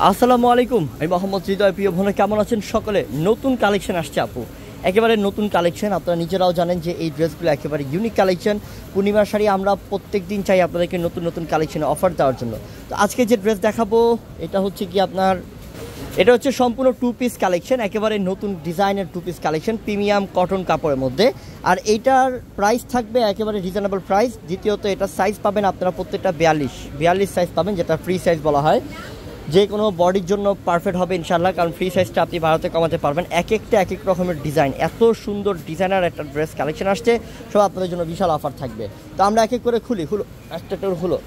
আসসালামু আলাইকুম, আমি মোহাম্মদ হৃদয়। প্রিয় বোন, কেমন আছেন সকলে? নতুন কালেকশন আসছে আপু, একেবারে নতুন কালেকশন। আপনারা নিজেরাও জানেন যে এই ড্রেসগুলো একেবারে ইউনিক কালেকশন। পূর্ণিমার শাড়ি আমরা প্রত্যেক দিন চাই আপনাদেরকে নতুন নতুন কালেকশনে অফার দেওয়ার জন্য। তো আজকে যে ড্রেস দেখাবো এটা হচ্ছে কি আপনার, এটা হচ্ছে সম্পূর্ণ টু পিস কালেকশন, একেবারে নতুন ডিজাইনের two piece collection, premium cotton কাপড়ের মধ্যে। আর এইটার প্রাইস থাকবে একেবারে রিজনেবল প্রাইস। দ্বিতীয়ত এটা সাইজ পাবেন আপনারা প্রত্যেকটা 42 সাইজ পাবেন, যেটা ফ্রি সাইজ বলা হয়। যে কোনো বডির জন্য পারফেক্ট হবে ইনশাল্লাহ, কারণ ফ্রি সাইজটা আপনি ভারতে কমাতে পারবেন। এক একটা এক এক রকমের ডিজাইন, এত সুন্দর ডিজাইনার একটা ড্রেস কালেকশন আসছে, সব আপনাদের জন্য বিশাল অফার থাকবে। তো আমরা এক এক করে খুলো একটা হলো।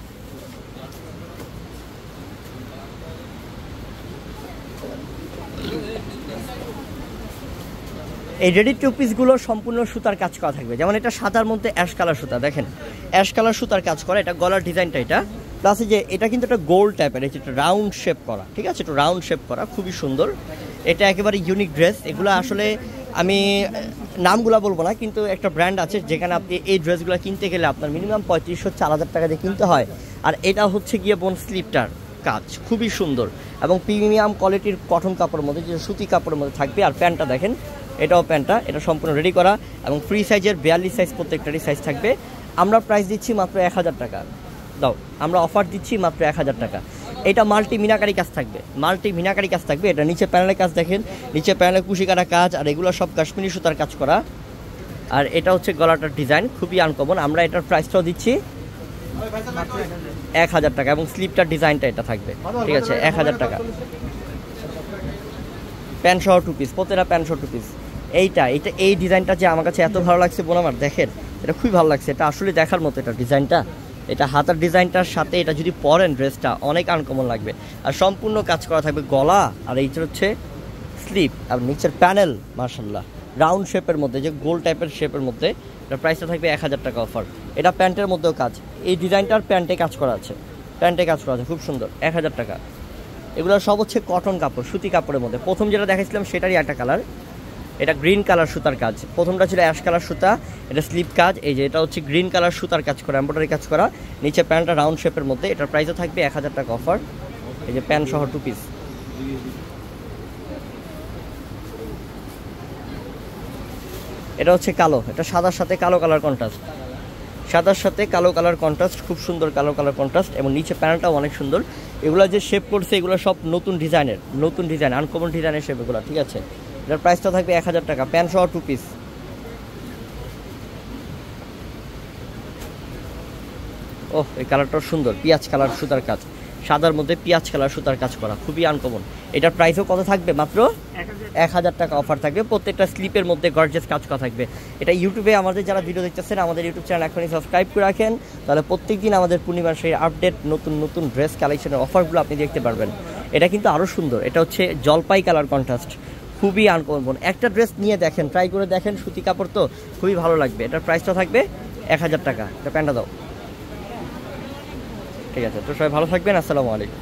এই রেডি টু পিসগুলো সম্পূর্ণ সুতার কাজ করা থাকবে। যেমন এটা সাদার মধ্যে অ্যাশ কালার সুতা, দেখেন অ্যাশ কালার সুতার কাজ করা। এটা গলার ডিজাইনটা এটা, প্লাস যে এটা কিন্তু একটা গোল্ড টাইপের, এটা রাউন্ড শেপ করা, ঠিক আছে, একটু রাউন্ড শেপ করা, খুবই সুন্দর। এটা একেবারে ইউনিক ড্রেস। এগুলো আসলে আমি নামগুলো বলবো না, কিন্তু একটা ব্র্যান্ড আছে যেখানে আপনি এই ড্রেসগুলো কিনতে গেলে আপনার মিনিমাম 3500-4000 টাকা দিয়ে কিনতে হয়। আর এটা হচ্ছে গিয়ে বোন স্লিপটার কাজ, খুবই সুন্দর এবং প্রিমিয়াম কোয়ালিটির কটন কাপড়ের মধ্যে, যে সুতি কাপড়ের মধ্যে থাকবে। আর প্যান্টটা দেখেন, এটাও প্যান্টটা, এটা সম্পূর্ণ রেডি করা এবং ফ্রি সাইজের 42 সাইজ, প্রত্যেকটারই সাইজ থাকবে। আমরা প্রাইস দিচ্ছি মাত্র 1000 টাকা। দাও, আমরা অফার দিচ্ছি মাত্র 1000 টাকা। এটা মাল্টি মিনাকারি কাজ থাকবে, মাল্টি মিনাকারি কাজ থাকবে। এটা নিচে প্যানেলের কাজ দেখেন, নিচে প্যানেলে কুশি কাটা কাজ, আর এগুলো সব কাশ্মীরি সুতার কাজ করা। আর এটা হচ্ছে গলাটার ডিজাইন, খুবই আনকমন। আমরা এটার প্রাইসটাও দিচ্ছি 1000 টাকা এবং স্লিপটার ডিজাইনটা এটা থাকবে, ঠিক আছে, 1000 টাকা। প্যান্ট সহ টু পিস, প্রত্যেকটা প্যান্ট সহ টু পিস। এই ডিজাইনটা যে আমার কাছে এত ভালো লাগছে বোন আমার, দেখেন এটা খুবই ভালো লাগছে। এটা আসলে দেখার মতো এটা ডিজাইনটা, এটা হাতার ডিজাইনটার সাথে এটা যদি পরেন ড্রেসটা অনেক আনকমন লাগবে। আর সম্পূর্ণ কাজ করা থাকবে গলা, আর এইটা হচ্ছে স্লিপ আর নিচের প্যানেল, মার্শাল্লাহ রাউন্ড শেপের মধ্যে, যে গোল টাইপের শেপের মধ্যে। এটা প্রাইসটা থাকবে 1000 টাকা অফার। এটা প্যান্টের মধ্যেও কাজ, এই ডিজাইনটার প্যান্টে কাজ করা আছে, প্যান্টে কাজ করা আছে, খুব সুন্দর, 1000 টাকা। এগুলো সব হচ্ছে কটন কাপড়, সুতি কাপড়ের মধ্যে। প্রথম যেটা দেখাইছিলাম সেটারই একটা কালার, এটা গ্রিন কালার সুতার কাজ। প্রথমটা ছিল অ্যাশ কালার সুতা, এটা স্লিপ কাজ। এই যে এটা হচ্ছে গ্রিন কালার সুতার কাজ করা, এমব্রয়ডারি কাজ করা, নিচে প্যান্টটা রাউন্ড শেপের মধ্যে। এটার প্রাইসও থাকবে 1000 টাকা অফার। এই যে প্যান্ট সহ টু পিস। এটা হচ্ছে কালো, এটা সাদার সাথে কালো কালার কন্ট্রাস্ট, সাদার সাথে কালো কালার কন্ট্রাস্ট, খুব সুন্দর কালো কালার কন্ট্রাস্ট। এবং নিচে প্যান্টটাও অনেক সুন্দর। এগুলো যে শেপ করছে এগুলো সব নতুন ডিজাইনের, নতুন ডিজাইন, আনকমন ডিজাইনের শেপ এগুলো, ঠিক আছে। এটার প্রাইসটা থাকবে 1000 টাকা, প্যান্ট সহ টু পিস। ওহ, এই কালারটাও সুন্দর, পিঁয়াজ কালার সুতার কাজ, সাদার মধ্যে পিঁয়াজ কালার সুতার কাজ করা, খুবই আনকমন। এটার প্রাইসও কত থাকবে? মাত্র 1000 টাকা অফার থাকবে। প্রত্যেকটা স্লিপের মধ্যে গর্জিয়াস কাজ করা থাকবে। এটা ইউটিউবে আমাদের যারা ভিডিও দেখতেছেন, আমাদের ইউটিউব চ্যানেল এখনই সাবস্ক্রাইব করে রাখেন, তাহলে প্রত্যেকদিন আমাদের পূর্ণিমার সেই আপডেট নতুন নতুন ড্রেস কালেকশনের অফারগুলো আপনি দেখতে পারবেন। এটা কিন্তু আরও সুন্দর, এটা হচ্ছে জলপাই কালার কন্ট্রাস্ট, খুবই আনকমন। একটা ড্রেস নিয়ে দেখেন, ট্রাই করে দেখেন, সুতি কাপড় তো খুবই ভালো লাগবে। এটার প্রাইসটা থাকবে 1000 টাকা। এটা প্যান্টটা দাও, ঠিক আছে। তো সবাই ভালো থাকবেন, আসসালামু আলাইকুম।